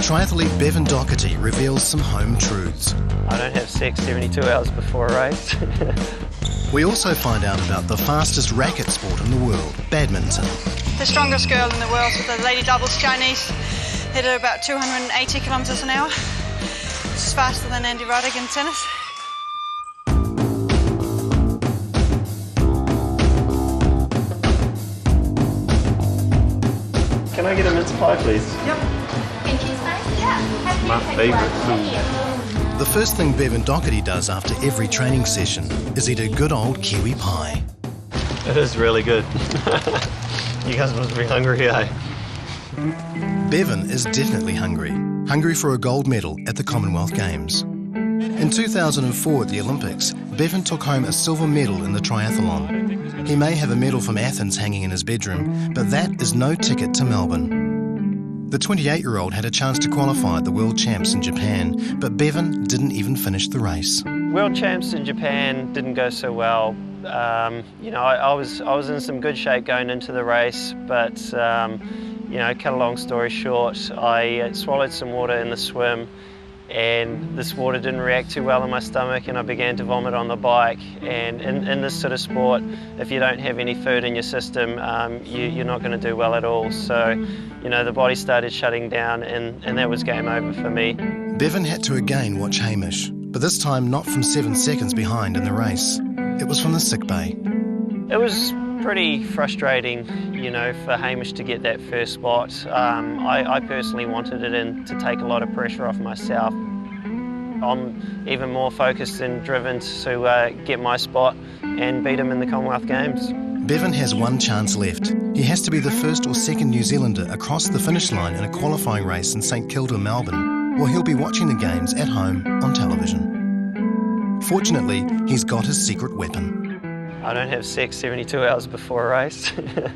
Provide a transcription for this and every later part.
triathlete Bevan Doherty reveals some home truths. I don't have sex 72 hours before a race. We also find out about the fastest racket sport in the world, badminton. The strongest girl in the world with the lady doubles Chinese hit at about 280 kilometres an hour. It's faster than Andy Roddick in tennis. Can I get a mince pie, please? Yep. My favourite food. The first thing Bevan Doherty does after every training session is eat a good old kiwi pie. It is really good. You guys must be hungry, eh? Bevan is definitely hungry for a gold medal at the Commonwealth Games. In 2004 at the Olympics, Bevan took home a silver medal in the triathlon. He may have a medal from Athens hanging in his bedroom, but that is no ticket to Melbourne. The 28-year-old had a chance to qualify at the World Champs in Japan, but Bevan didn't even finish the race. World Champs in Japan didn't go so well. I was in some good shape going into the race, but cut a long story short, I swallowed some water in the swim, and this water didn't react too well in my stomach, and I began to vomit on the bike. And in this sort of sport, if you don't have any food in your system, you're not going to do well at all. So, the body started shutting down, and that was game over for me. Bevan had to again watch Hamish, but this time not from 7 seconds behind in the race. It was from the sick bay. It was pretty frustrating, for Hamish to get that first spot. I personally wanted it in to take a lot of pressure off myself. I'm even more focused and driven to get my spot and beat him in the Commonwealth Games. Bevan has one chance left. He has to be the first or second New Zealander across the finish line in a qualifying race in St Kilda, Melbourne, or he'll be watching the Games at home on television. Fortunately, he's got his secret weapon. I don't have sex 72 hours before a race. Really?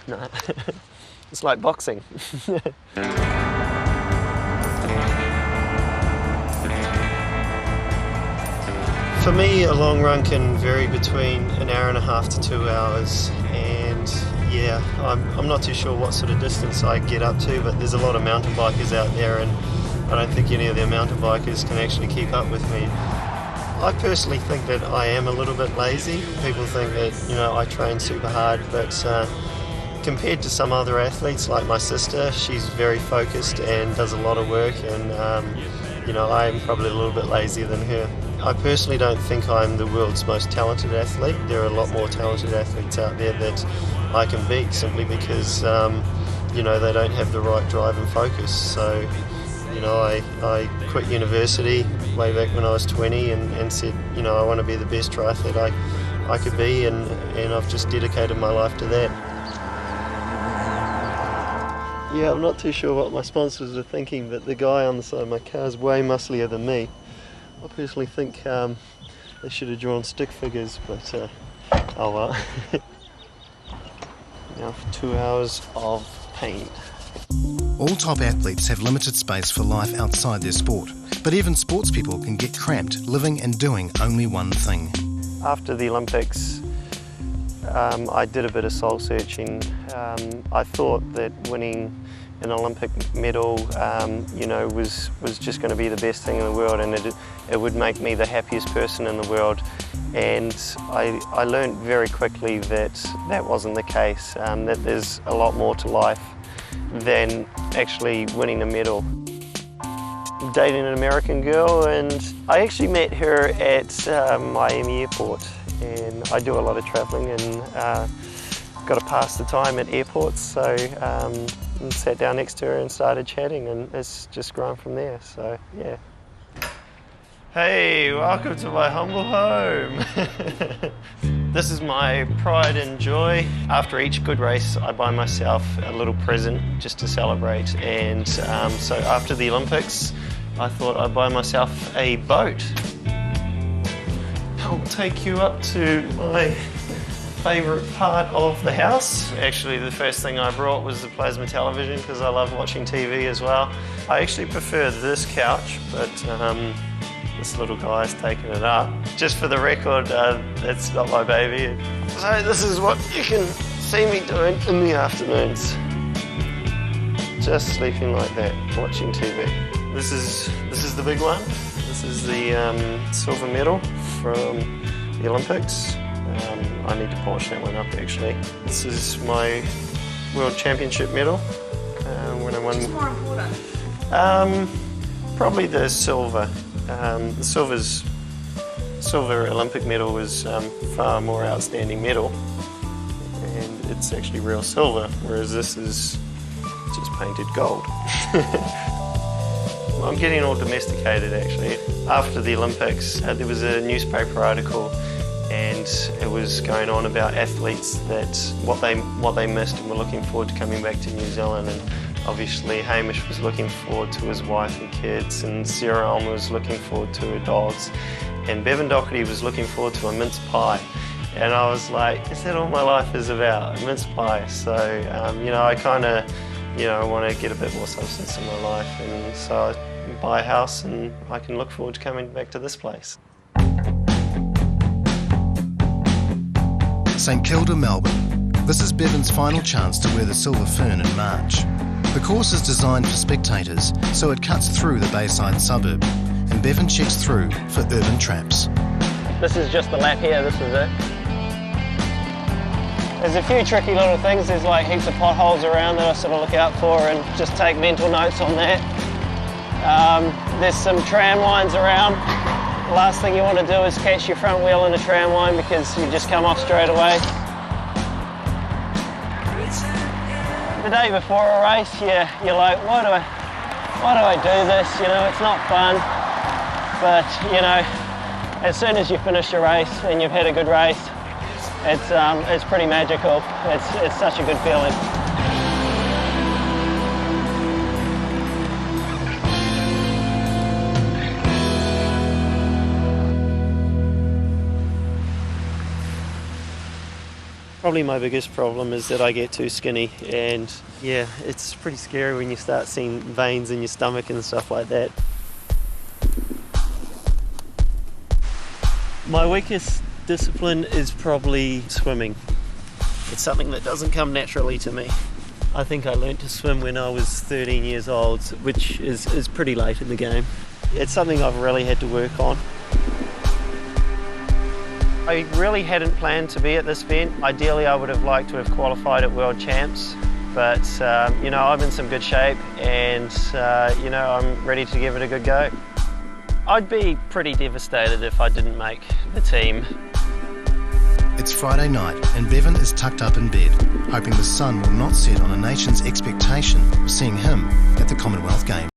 No. It's like boxing. For me, a long run can vary between an hour and a half to 2 hours, and yeah, I'm not too sure what sort of distance I get up to, but there's a lot of mountain bikers out there, and I don't think any of the mountain bikers can actually keep up with me. I personally think that I am a little bit lazy. People think that, I train super hard, but compared to some other athletes like my sister, she's very focused and does a lot of work, and I'm probably a little bit lazier than her. I personally don't think I'm the world's most talented athlete. There are a lot more talented athletes out there that I can beat simply because, they don't have the right drive and focus. So, I quit university way back when I was 20 and said, I want to be the best triathlete I could be, and I've just dedicated my life to that. Yeah, I'm not too sure what my sponsors are thinking, but the guy on the side of my car is way musclier than me. I personally think they should have drawn stick figures, but oh well. Now for 2 hours of pain. All top athletes have limited space for life outside their sport, but even sports people can get cramped living and doing only one thing. After the Olympics, I did a bit of soul searching. I thought that winning an Olympic medal, was just going to be the best thing in the world, and it would make me the happiest person in the world. And I learned very quickly that that wasn't the case, that there's a lot more to life than actually winning a medal. I'm dating an American girl, and I actually met her at Miami Airport, and I do a lot of travelling and got to pass the time at airports, so and sat down next to her and started chatting, and it's just grown from there, so yeah. Hey, welcome to my humble home. This is my pride and joy. After each good race, I buy myself a little present just to celebrate, and so after the Olympics, I thought I'd buy myself a boat. I'll take you up to my favourite part of the house. Actually, the first thing I brought was the plasma television because I love watching TV as well. I actually prefer this couch, but this little guy's taken it up. Just for the record, it's not my baby. So this is what you can see me doing in the afternoons. just sleeping like that, watching TV. This is the big one. This is the silver medal from the Olympics. I need to polish that one up actually. This is my World Championship medal when I won. What's more important? Probably the silver. The silver Olympic medal was far more outstanding medal, and it's actually real silver, whereas this is just painted gold. I'm getting all domesticated actually. After the Olympics, there was a newspaper article, and it was going on about athletes that what they missed and were looking forward to coming back to New Zealand. And obviously Hamish was looking forward to his wife and kids, and Sarah Alma was looking forward to her dogs, and Bevan Doherty was looking forward to a mince pie. And I was like, is that all my life is about? A mince pie. So I kind of want to get a bit more substance in my life, and so I buy a house and I can look forward to coming back to this place. St Kilda, Melbourne. This is Bevan's final chance to wear the silver fern in March. The course is designed for spectators, so it cuts through the Bayside suburb, and Bevan checks through for urban traps. This is just the lap here, this is it. There's a few tricky little things. There's like heaps of potholes around that I sort of look out for and just take mental notes on that. There's some tram lines around. The last thing you want to do is catch your front wheel in a tram line because you just come off straight away. The day before a race, you're like, why do I do this? It's not fun. But as soon as you finish your race and you've had a good race, it's pretty magical. It's such a good feeling. Probably my biggest problem is that I get too skinny, and yeah, it's pretty scary when you start seeing veins in your stomach and stuff like that. My weakest discipline is probably swimming. It's something that doesn't come naturally to me. I think I learnt to swim when I was 13 years old, which is pretty late in the game. It's something I've really had to work on. I really hadn't planned to be at this event. Ideally, I would have liked to have qualified at World Champs, but I'm in some good shape, and I'm ready to give it a good go. I'd be pretty devastated if I didn't make the team. It's Friday night and Bevan is tucked up in bed, hoping the sun will not set on a nation's expectation of seeing him at the Commonwealth Games.